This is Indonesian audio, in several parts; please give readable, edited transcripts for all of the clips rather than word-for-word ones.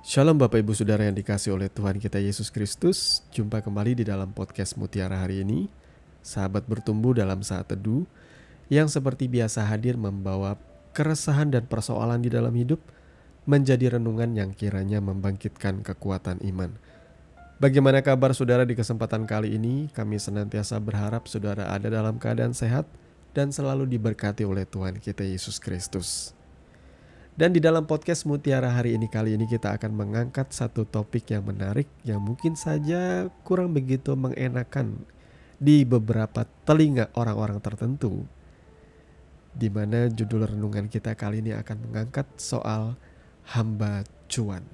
Shalom Bapak Ibu Saudara yang dikasihi oleh Tuhan kita Yesus Kristus. Jumpa kembali di dalam podcast Mutiara hari ini. Sahabat bertumbuh dalam saat teduh yang seperti biasa hadir membawa keresahan dan persoalan di dalam hidup menjadi renungan yang kiranya membangkitkan kekuatan iman. Bagaimana kabar saudara di kesempatan kali ini? Kami senantiasa berharap saudara ada dalam keadaan sehat dan selalu diberkati oleh Tuhan kita Yesus Kristus. Dan di dalam podcast Mutiara hari ini kali ini kita akan mengangkat satu topik yang menarik yang mungkin saja kurang begitu mengenakan di beberapa telinga orang-orang tertentu. Di mana judul renungan kita kali ini akan mengangkat soal hamba cuan.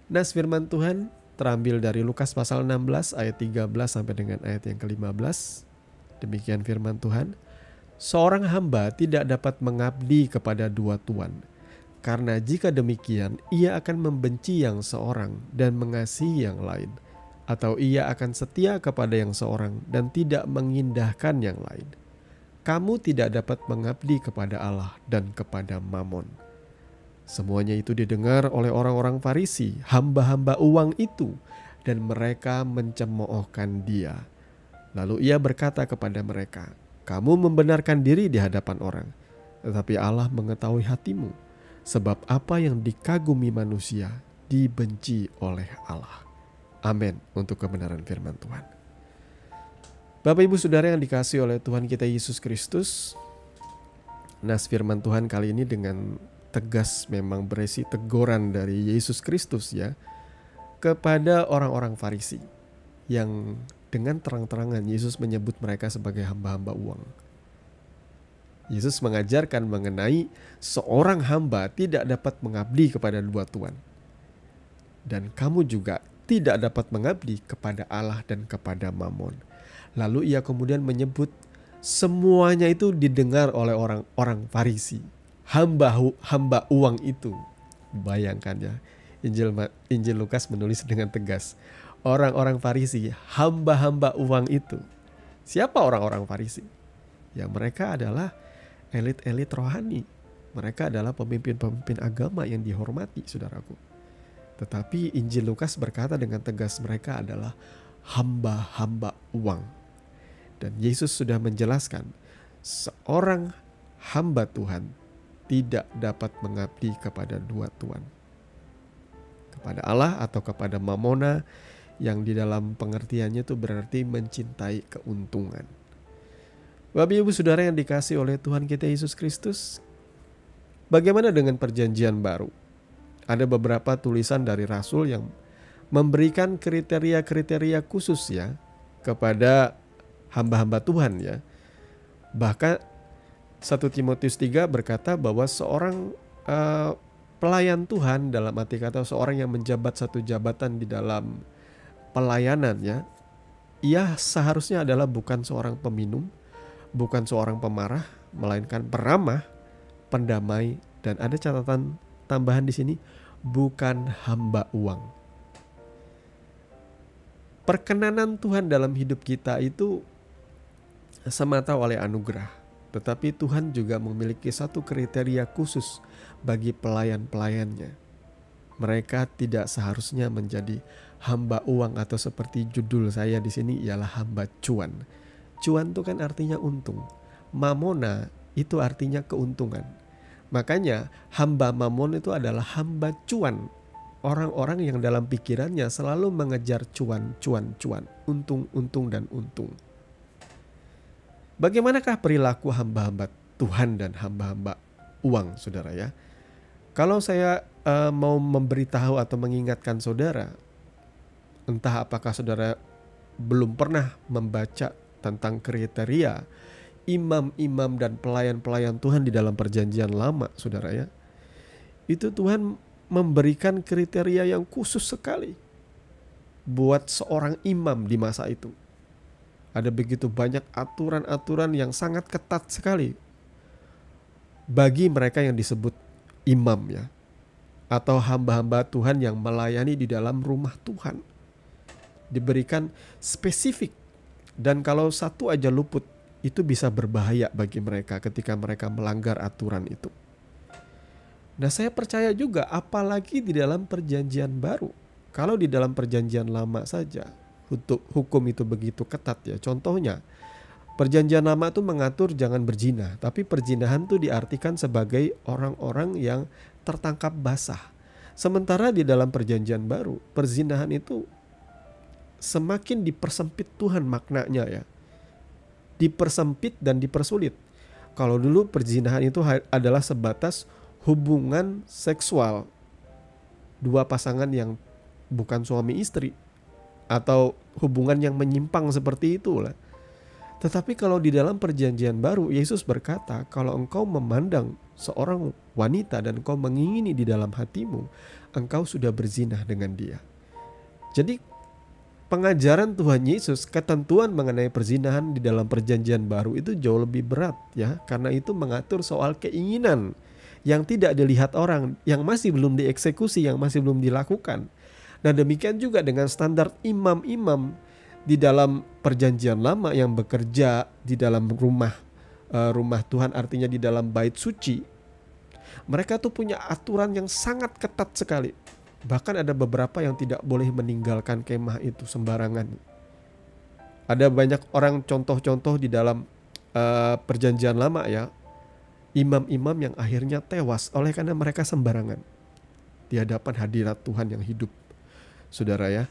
Nas firman Tuhan terambil dari Lukas pasal 16 ayat 13 sampai dengan ayat yang ke-15. Demikian firman Tuhan. Seorang hamba tidak dapat mengabdi kepada dua tuan. Karena jika demikian, ia akan membenci yang seorang dan mengasihi yang lain. Atau ia akan setia kepada yang seorang dan tidak mengindahkan yang lain. Kamu tidak dapat mengabdi kepada Allah dan kepada Mamon. Semuanya itu didengar oleh orang-orang Farisi, hamba-hamba uang itu, dan mereka mencemoohkan dia. Lalu ia berkata kepada mereka, kamu membenarkan diri di hadapan orang, tetapi Allah mengetahui hatimu. Sebab apa yang dikagumi manusia dibenci oleh Allah. Amin untuk kebenaran firman Tuhan. Bapak Ibu Saudara yang dikasihi oleh Tuhan kita Yesus Kristus. Nas firman Tuhan kali ini dengan tegas memang berisi teguran dari Yesus Kristus ya. Kepada orang-orang Farisi. Yang dengan terang-terangan Yesus menyebut mereka sebagai hamba-hamba uang. Yesus mengajarkan mengenai seorang hamba tidak dapat mengabdi kepada dua tuan. Dan kamu juga tidak dapat mengabdi kepada Allah dan kepada Mamon. Lalu ia kemudian menyebut semuanya itu didengar oleh orang-orang Farisi. Hamba uang itu. Bayangkan ya, Injil Lukas menulis dengan tegas. Orang-orang Farisi, hamba-hamba uang itu. Siapa orang-orang Farisi? Ya mereka adalah elit-elit rohani. Mereka adalah pemimpin-pemimpin agama yang dihormati, saudaraku. Tetapi Injil Lukas berkata dengan tegas mereka adalah hamba-hamba uang. Dan Yesus sudah menjelaskan, seorang hamba Tuhan tidak dapat mengabdi kepada dua tuan. Kepada Allah atau kepada Mamona, yang di dalam pengertiannya itu berarti mencintai keuntungan. Bapak Ibu Saudara yang dikasihi oleh Tuhan kita Yesus Kristus, bagaimana dengan perjanjian baru? Ada beberapa tulisan dari Rasul yang memberikan kriteria-kriteria khusus ya kepada hamba-hamba Tuhan ya. Bahkan 1 Timotius 3 berkata bahwa seorang pelayan Tuhan, dalam arti kata seorang yang menjabat satu jabatan di dalam pelayanan ya, ia seharusnya adalah bukan seorang peminum, bukan seorang pemarah, melainkan peramah, pendamai, dan ada catatan tambahan di sini, bukan hamba uang. Perkenanan Tuhan dalam hidup kita itu semata oleh anugerah, tetapi Tuhan juga memiliki satu kriteria khusus bagi pelayan-pelayannya. Mereka tidak seharusnya menjadi hamba uang atau seperti judul saya di sini ialah hamba cuan. Cuan itu kan artinya untung. Mamona itu artinya keuntungan. Makanya hamba mamon itu adalah hamba cuan. Orang-orang yang dalam pikirannya selalu mengejar cuan. Untung, dan untung. Bagaimanakah perilaku hamba-hamba Tuhan dan hamba-hamba uang, saudara ya? Kalau saya mau memberitahu atau mengingatkan saudara, entah apakah saudara belum pernah membaca tentang kriteria imam-imam dan pelayan-pelayan Tuhan di dalam perjanjian lama, saudara ya. Itu Tuhan memberikan kriteria yang khusus sekali buat seorang imam di masa itu. Ada begitu banyak aturan-aturan yang sangat ketat sekali bagi mereka yang disebut imam ya, atau hamba-hamba Tuhan yang melayani di dalam rumah Tuhan. Diberikan spesifik. Dan kalau satu aja luput, itu bisa berbahaya bagi mereka ketika mereka melanggar aturan itu. Nah, saya percaya juga apalagi di dalam perjanjian baru. Kalau di dalam perjanjian lama saja untuk hukum itu begitu ketat ya. Contohnya, perjanjian lama itu mengatur jangan berzina, tapi perzinahan itu diartikan sebagai orang-orang yang tertangkap basah. Sementara di dalam perjanjian baru, perzinahan itu semakin dipersempit Tuhan maknanya ya. Dipersempit dan dipersulit. Kalau dulu perzinahan itu adalah sebatas hubungan seksual dua pasangan yang bukan suami istri, atau hubungan yang menyimpang seperti itulah. Tetapi kalau di dalam perjanjian baru, Yesus berkata, kalau engkau memandang seorang wanita dan engkau mengingini di dalam hatimu, engkau sudah berzinah dengan dia. Jadi pengajaran Tuhan Yesus, ketentuan mengenai perzinahan di dalam perjanjian baru itu jauh lebih berat ya, karena itu mengatur soal keinginan yang tidak dilihat orang, yang masih belum dieksekusi, yang masih belum dilakukan. Nah, demikian juga dengan standar imam-imam di dalam perjanjian lama yang bekerja di dalam rumah Tuhan, artinya di dalam bait suci. Mereka tuh punya aturan yang sangat ketat sekali. Bahkan ada beberapa yang tidak boleh meninggalkan kemah itu sembarangan. Ada banyak orang contoh-contoh di dalam perjanjian lama ya, imam-imam yang akhirnya tewas oleh karena mereka sembarangan di hadapan hadirat Tuhan yang hidup, saudara ya.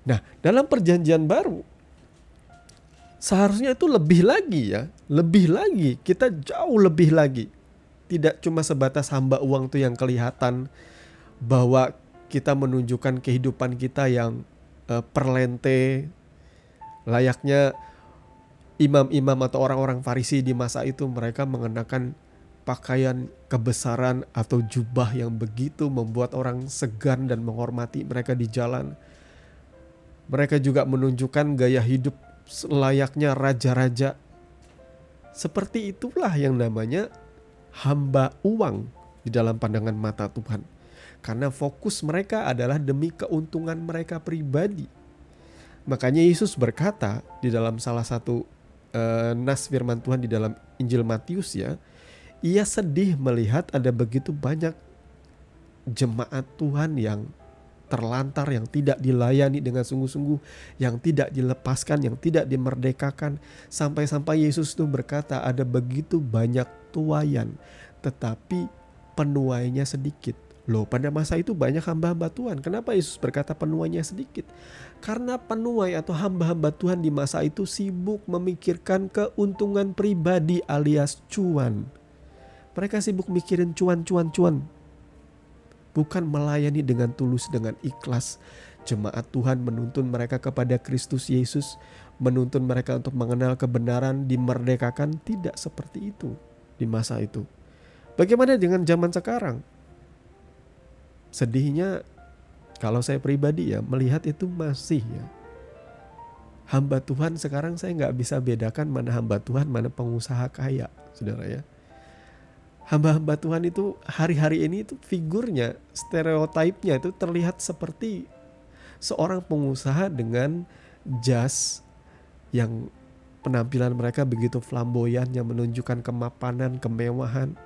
Nah, dalam perjanjian baru seharusnya itu lebih lagi ya, lebih lagi, kita jauh lebih lagi. Tidak cuma sebatas hamba uang itu yang kelihatan bahwa kita menunjukkan kehidupan kita yang perlente, layaknya imam-imam atau orang-orang Farisi di masa itu. Mereka mengenakan pakaian kebesaran atau jubah yang begitu membuat orang segan dan menghormati mereka di jalan. Mereka juga menunjukkan gaya hidup layaknya raja-raja. Seperti itulah yang namanya hamba uang di dalam pandangan mata Tuhan. Karena fokus mereka adalah demi keuntungan mereka pribadi. Makanya Yesus berkata di dalam salah satu nas firman Tuhan di dalam Injil Matius ya, ia sedih melihat ada begitu banyak jemaat Tuhan yang terlantar, yang tidak dilayani dengan sungguh-sungguh, yang tidak dilepaskan, yang tidak dimerdekakan. Sampai-sampai Yesus itu berkata ada begitu banyak tuaian, tetapi penuainya sedikit. Loh, pada masa itu banyak hamba-hamba Tuhan. Kenapa Yesus berkata penuainya sedikit? Karena penuai atau hamba-hamba Tuhan di masa itu sibuk memikirkan keuntungan pribadi alias cuan. Mereka sibuk mikirin cuan. Bukan melayani dengan tulus, dengan ikhlas. Jemaat Tuhan menuntun mereka kepada Kristus Yesus, menuntun mereka untuk mengenal kebenaran, dimerdekakan. Tidak seperti itu di masa itu. Bagaimana dengan zaman sekarang? Sedihnya kalau saya pribadi ya melihat itu masih ya. Hamba Tuhan sekarang saya gak bisa bedakan mana hamba Tuhan, mana pengusaha kaya, saudara ya. Hamba-hamba Tuhan itu hari-hari ini itu figurnya, stereotipnya itu terlihat seperti seorang pengusaha dengan jas yang penampilan mereka begitu flamboyan, yang menunjukkan kemapanan, kemewahan.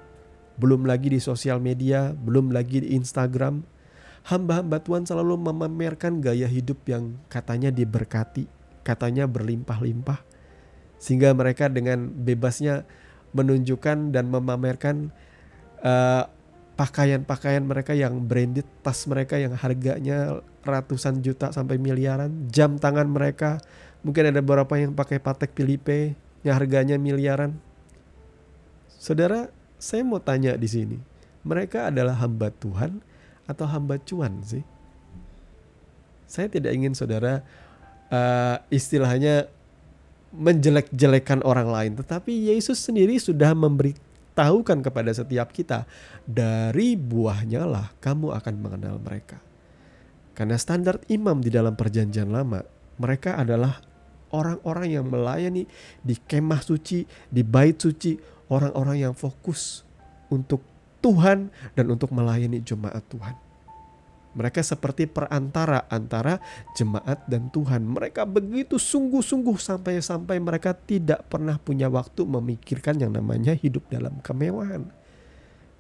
Belum lagi di sosial media, belum lagi di Instagram. Hamba-hamba Tuhan selalu memamerkan gaya hidup yang katanya diberkati, katanya berlimpah-limpah. Sehingga mereka dengan bebasnya menunjukkan dan memamerkan pakaian-pakaian mereka yang branded, tas mereka yang harganya ratusan juta sampai miliaran, jam tangan mereka mungkin ada beberapa yang pakai Patek Philippe yang harganya miliaran. Saudara, saya mau tanya di sini, mereka adalah hamba Tuhan atau hamba cuan sih? Saya tidak ingin saudara istilahnya menjelek-jelekan orang lain, tetapi Yesus sendiri sudah memberitahukan kepada setiap kita, dari buahnya lah kamu akan mengenal mereka. Karena standar imam di dalam perjanjian lama, mereka adalah orang-orang yang melayani di kemah suci, di bait suci, orang-orang yang fokus untuk Tuhan dan untuk melayani jemaat Tuhan. Mereka seperti perantara antara jemaat dan Tuhan. Mereka begitu sungguh-sungguh sampai-sampai mereka tidak pernah punya waktu memikirkan yang namanya hidup dalam kemewahan.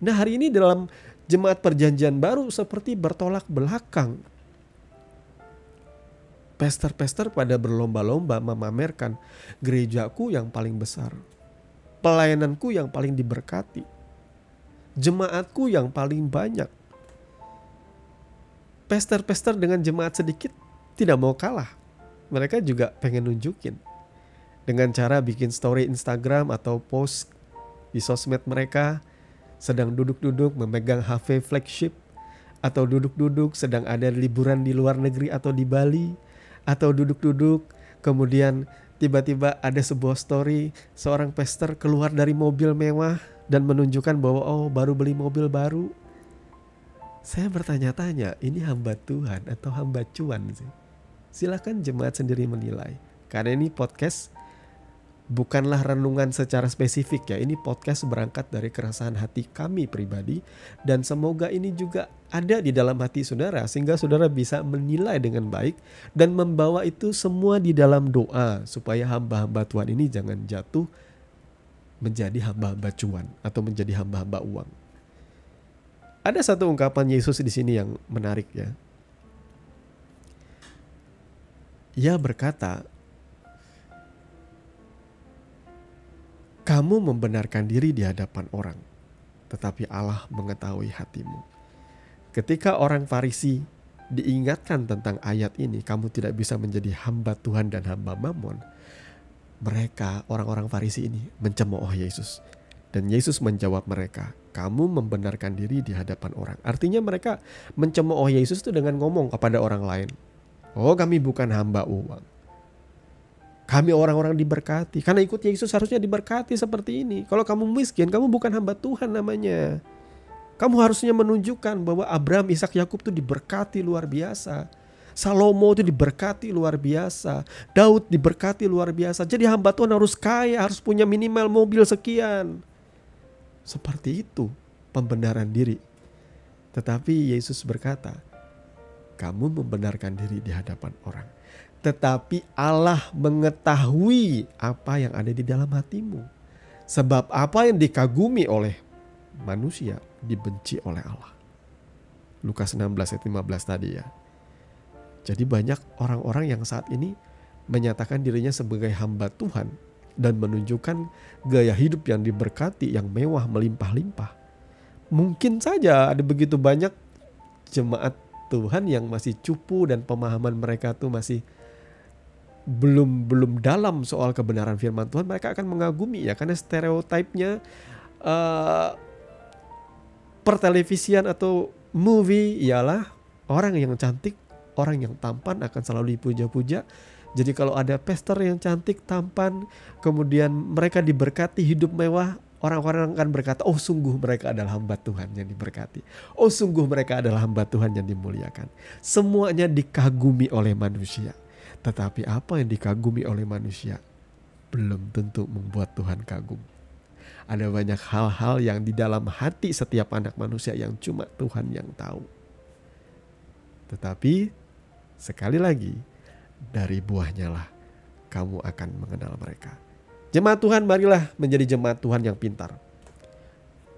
Nah, hari ini dalam Jemaat perjanjian baru seperti bertolak belakang. Pastor-pastor pada berlomba-lomba memamerkan gerejaku yang paling besar, pelayananku yang paling diberkati, jemaatku yang paling banyak. Pastor-pastor dengan jemaat sedikit tidak mau kalah. Mereka juga pengen nunjukin dengan cara bikin story Instagram atau post di sosmed mereka sedang duduk-duduk memegang HP flagship, atau duduk-duduk sedang ada liburan di luar negeri atau di Bali, atau duduk-duduk kemudian tiba-tiba ada sebuah story seorang pastor keluar dari mobil mewah dan menunjukkan bahwa baru beli mobil baru. Saya bertanya-tanya, ini hamba Tuhan atau hamba cuan sih? Silakan jemaat sendiri menilai. Karena ini podcast bukanlah renungan secara spesifik ya. Ini podcast berangkat dari keresahan hati kami pribadi. Dan semoga ini juga ada di dalam hati saudara. Sehingga saudara bisa menilai dengan baik. Dan membawa itu semua di dalam doa. Supaya hamba-hamba Tuhan ini jangan jatuh menjadi hamba-hamba cuan. Atau menjadi hamba-hamba uang. Ada satu ungkapan Yesus di sini yang menarik ya. Ia berkata, kamu membenarkan diri di hadapan orang, tetapi Allah mengetahui hatimu. Ketika orang Farisi diingatkan tentang ayat ini, kamu tidak bisa menjadi hamba Tuhan dan hamba Mammon. Mereka, orang-orang Farisi ini mencemooh Yesus. Dan Yesus menjawab mereka, kamu membenarkan diri di hadapan orang. Artinya mereka mencemooh Yesus itu dengan ngomong kepada orang lain. Oh, kami bukan hamba uang. Kami orang-orang diberkati. Karena ikut Yesus harusnya diberkati seperti ini. Kalau kamu miskin, kamu bukan hamba Tuhan namanya. Kamu harusnya menunjukkan bahwa Abraham, Ishak, Yakub itu diberkati luar biasa. Salomo itu diberkati luar biasa. Daud diberkati luar biasa. Jadi hamba Tuhan harus kaya, harus punya minimal mobil sekian. Seperti itu pembenaran diri. Tetapi Yesus berkata, kamu membenarkan diri di hadapan orang. Tetapi Allah mengetahui apa yang ada di dalam hatimu. Sebab apa yang dikagumi oleh manusia dibenci oleh Allah. Lukas 16 ayat 15 tadi ya. Jadi banyak orang-orang yang saat ini menyatakan dirinya sebagai hamba Tuhan dan menunjukkan gaya hidup yang diberkati, yang mewah, melimpah-limpah. Mungkin saja ada begitu banyak jemaat Tuhan yang masih cupu dan pemahaman mereka tuh masih belum dalam soal kebenaran firman Tuhan. Mereka akan mengagumi ya, karena stereotipnya pertelevisian atau movie ialah orang yang cantik, orang yang tampan akan selalu dipuja-puja. Jadi kalau ada pastor yang cantik, tampan, kemudian mereka diberkati hidup mewah, orang-orang akan berkata, oh sungguh mereka adalah hamba Tuhan yang diberkati. Oh sungguh mereka adalah hamba Tuhan yang dimuliakan. Semuanya dikagumi oleh manusia. Tetapi apa yang dikagumi oleh manusia belum tentu membuat Tuhan kagum. Ada banyak hal-hal yang di dalam hati setiap anak manusia yang cuma Tuhan yang tahu. Tetapi sekali lagi, dari buahnya lah kamu akan mengenal mereka. Jemaat Tuhan, marilah menjadi jemaat Tuhan yang pintar.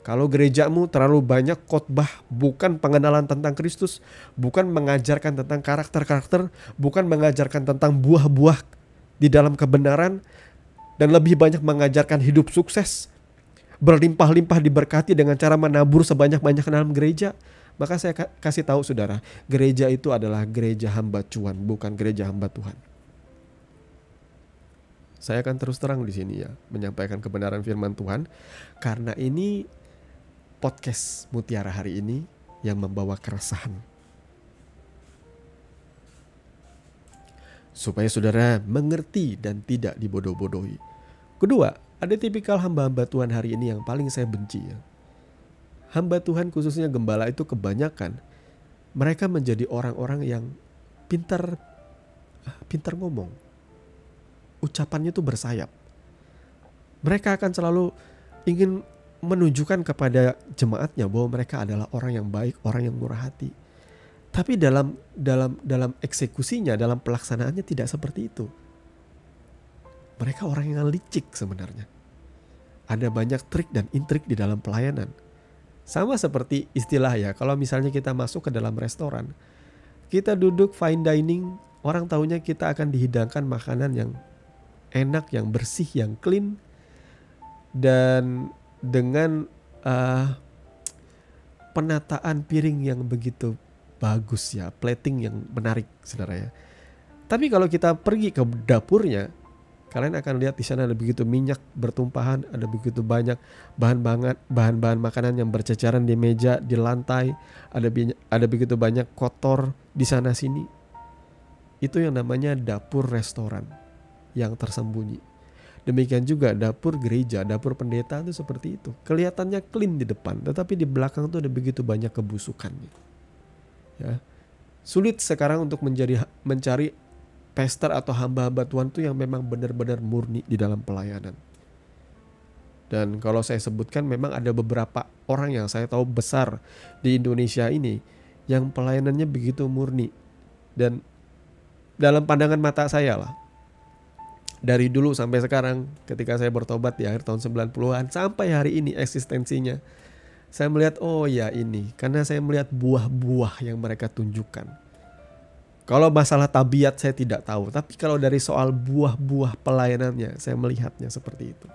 Kalau gerejamu terlalu banyak khotbah bukan pengenalan tentang Kristus, bukan mengajarkan tentang karakter-karakter, bukan mengajarkan tentang buah-buah di dalam kebenaran, dan lebih banyak mengajarkan hidup sukses, berlimpah-limpah diberkati dengan cara menabur sebanyak-banyak dalam gereja, maka saya kasih tahu saudara, gereja itu adalah gereja hamba cuan, bukan gereja hamba Tuhan. Saya akan terus terang di sini ya, menyampaikan kebenaran firman Tuhan, karena ini podcast Mutiara hari ini yang membawa keresahan. Supaya saudara mengerti dan tidak dibodoh-bodohi. Kedua, ada tipikal hamba-hamba Tuhan hari ini yang paling saya benci ya. Hamba Tuhan khususnya gembala itu kebanyakan mereka menjadi orang-orang yang pintar ngomong. Ucapannya itu bersayap. Mereka akan selalu ingin menunjukkan kepada jemaatnya bahwa mereka adalah orang yang baik, orang yang murah hati. Tapi dalam eksekusinya, dalam pelaksanaannya tidak seperti itu. Mereka orang yang licik sebenarnya. Ada banyak trik dan intrik di dalam pelayanan. Sama seperti istilah ya, kalau misalnya kita masuk ke dalam restoran, kita duduk fine dining, orang tahunya kita akan dihidangkan makanan yang enak, yang bersih, yang clean, dan dengan penataan piring yang begitu bagus ya, plating yang menarik, saudara ya. Tapi kalau kita pergi ke dapurnya, kalian akan lihat di sana ada begitu minyak bertumpahan, ada begitu banyak bahan-bahan makanan yang berceceran di meja, di lantai, ada begitu banyak kotor di sana sini. Itu yang namanya dapur restoran yang tersembunyi. Demikian juga dapur gereja, dapur pendeta itu seperti itu. Kelihatannya clean di depan, tetapi di belakang tuh ada begitu banyak kebusukannya. Ya. Sulit sekarang untuk mencari pastor atau hamba-hamba Tuhan tuh yang memang benar-benar murni di dalam pelayanan. Dan kalau saya sebutkan, memang ada beberapa orang yang saya tahu besar di Indonesia ini yang pelayanannya begitu murni. Dan dalam pandangan mata saya lah, dari dulu sampai sekarang, ketika saya bertobat di akhir tahun 90-an sampai hari ini eksistensinya, saya melihat, oh ya ini, karena saya melihat buah-buah yang mereka tunjukkan. Kalau masalah tabiat saya tidak tahu, tapi kalau dari soal buah-buah pelayanannya, saya melihatnya seperti itu.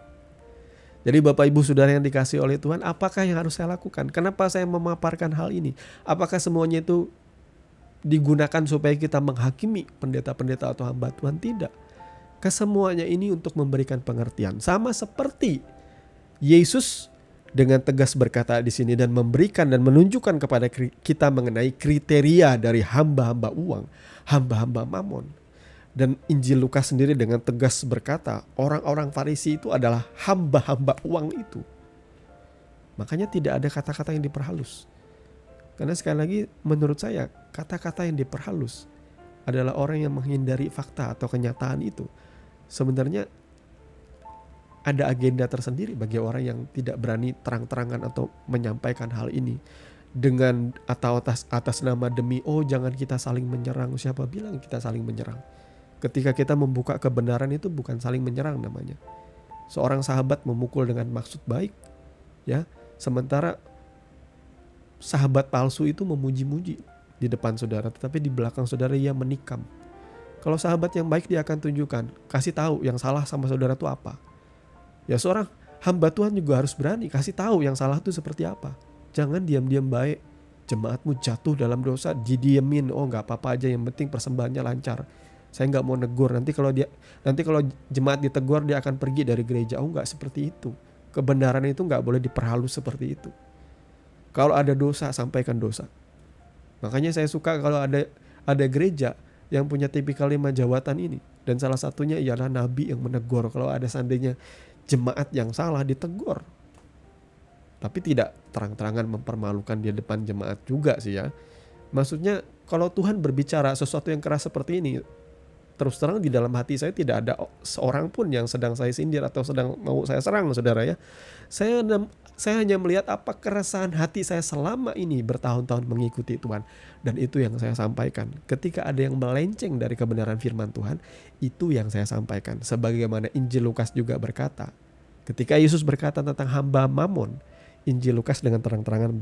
Jadi Bapak Ibu Saudara yang dikasihi oleh Tuhan, apakah yang harus saya lakukan? Kenapa saya memaparkan hal ini? Apakah semuanya itu digunakan supaya kita menghakimi pendeta-pendeta atau hamba Tuhan? Tidak. Kesemuanya ini untuk memberikan pengertian. Sama seperti Yesus dengan tegas berkata di sini dan memberikan dan menunjukkan kepada kita mengenai kriteria dari hamba-hamba uang, hamba-hamba mamon. Dan Injil Lukas sendiri dengan tegas berkata, orang-orang Farisi itu adalah hamba-hamba uang itu. Makanya tidak ada kata-kata yang diperhalus. Karena sekali lagi menurut saya, kata-kata yang diperhalus adalah orang yang menghindari fakta atau kenyataan itu. Sebenarnya ada agenda tersendiri bagi orang yang tidak berani terang-terangan atau menyampaikan hal ini dengan atau atas nama demi jangan kita saling menyerang. Siapa bilang kita saling menyerang? Ketika kita membuka kebenaran itu bukan saling menyerang namanya. Seorang sahabat memukul dengan maksud baik, ya. Sementara sahabat palsu itu memuji-muji di depan saudara, tetapi di belakang saudara ia menikam. Kalau sahabat yang baik dia akan tunjukkan, kasih tahu yang salah sama saudara itu apa. Ya seorang hamba Tuhan juga harus berani kasih tahu yang salah itu seperti apa. Jangan diam-diam baik, jemaatmu jatuh dalam dosa, didiemin, gak apa-apa aja yang penting persembahannya lancar. Saya gak mau negur, nanti kalau jemaat ditegur dia akan pergi dari gereja. Gak seperti itu. Kebenaran itu gak boleh diperhalus seperti itu. Kalau ada dosa, sampaikan dosa. Makanya saya suka kalau ada gereja yang punya tipikal 5 jawatan ini. Dan salah satunya ialah nabi yang menegur. Kalau ada seandainya jemaat yang salah, ditegur. Tapi tidak terang-terangan mempermalukan di depan jemaat juga sih ya. Maksudnya kalau Tuhan berbicara sesuatu yang keras seperti ini, terus terang di dalam hati saya tidak ada seorang pun yang sedang saya sindir atau sedang mau saya serang, saudara ya. Saya hanya melihat apa keresahan hati saya selama ini bertahun-tahun mengikuti Tuhan. Dan itu yang saya sampaikan. Ketika ada yang melenceng dari kebenaran firman Tuhan, itu yang saya sampaikan. Sebagaimana Injil Lukas juga berkata. Ketika Yesus berkata tentang hamba mamon, Injil Lukas dengan terang-terangan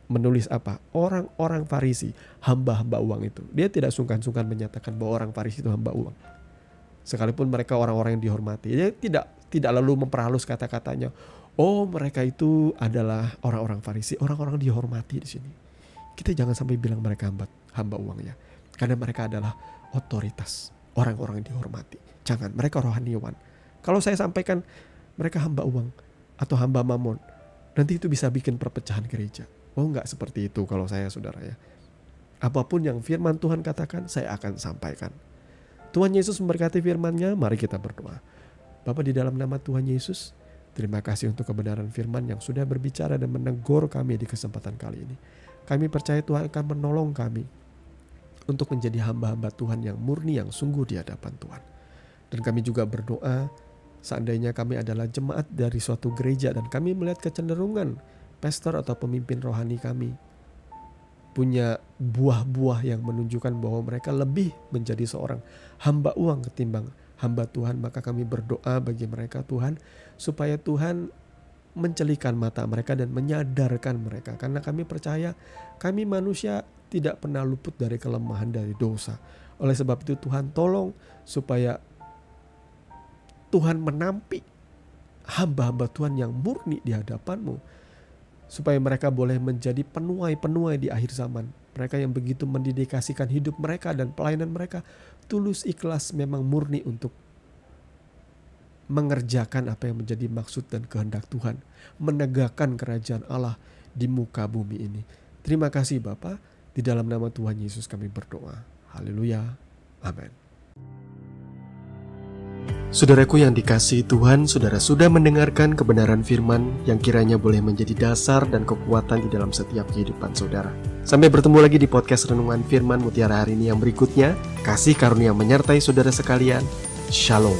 menulis apa? Orang-orang Farisi, hamba-hamba uang itu. Dia tidak sungkan-sungkan menyatakan bahwa orang Farisi itu hamba uang. Sekalipun mereka orang-orang yang dihormati. Dia tidak lalu memperhalus kata-katanya. Oh, mereka itu adalah orang-orang Farisi, orang-orang dihormati di sini. Kita jangan sampai bilang mereka hamba uang ya. Karena mereka adalah otoritas, orang-orang yang dihormati. Jangan, mereka rohaniawan. Kalau saya sampaikan mereka hamba uang atau hamba mamon, nanti itu bisa bikin perpecahan gereja. Oh, enggak seperti itu kalau saya, saudara ya. Apapun yang firman Tuhan katakan, saya akan sampaikan. Tuhan Yesus memberkati firman-Nya, mari kita berdoa. Bapa, di dalam nama Tuhan Yesus, terima kasih untuk kebenaran firman yang sudah berbicara dan menegur kami di kesempatan kali ini. Kami percaya Tuhan akan menolong kami untuk menjadi hamba-hamba Tuhan yang murni, yang sungguh di hadapan Tuhan. Dan kami juga berdoa, seandainya kami adalah jemaat dari suatu gereja dan kami melihat kecenderungan pastor atau pemimpin rohani kami punya buah-buah yang menunjukkan bahwa mereka lebih menjadi seorang hamba uang ketimbang hamba Tuhan, maka kami berdoa bagi mereka Tuhan, supaya Tuhan mencelikan mata mereka dan menyadarkan mereka. Karena kami percaya kami manusia tidak pernah luput dari kelemahan, dari dosa. Oleh sebab itu Tuhan tolong supaya Tuhan menampi hamba-hamba Tuhan yang murni di hadapan-Mu, supaya mereka boleh menjadi penuai-penuai di akhir zaman. Mereka yang begitu mendedikasikan hidup mereka dan pelayanan mereka tulus, ikhlas, memang murni untuk mengerjakan apa yang menjadi maksud dan kehendak Tuhan, menegakkan kerajaan Allah di muka bumi ini. Terima kasih Bapa, di dalam nama Tuhan Yesus kami berdoa. Haleluya. Amin. Saudaraku yang dikasihi Tuhan, saudara sudah mendengarkan kebenaran firman yang kiranya boleh menjadi dasar dan kekuatan di dalam setiap kehidupan saudara. Sampai bertemu lagi di podcast Renungan Firman Mutiara hari ini yang berikutnya. Kasih karunia menyertai saudara sekalian. Shalom.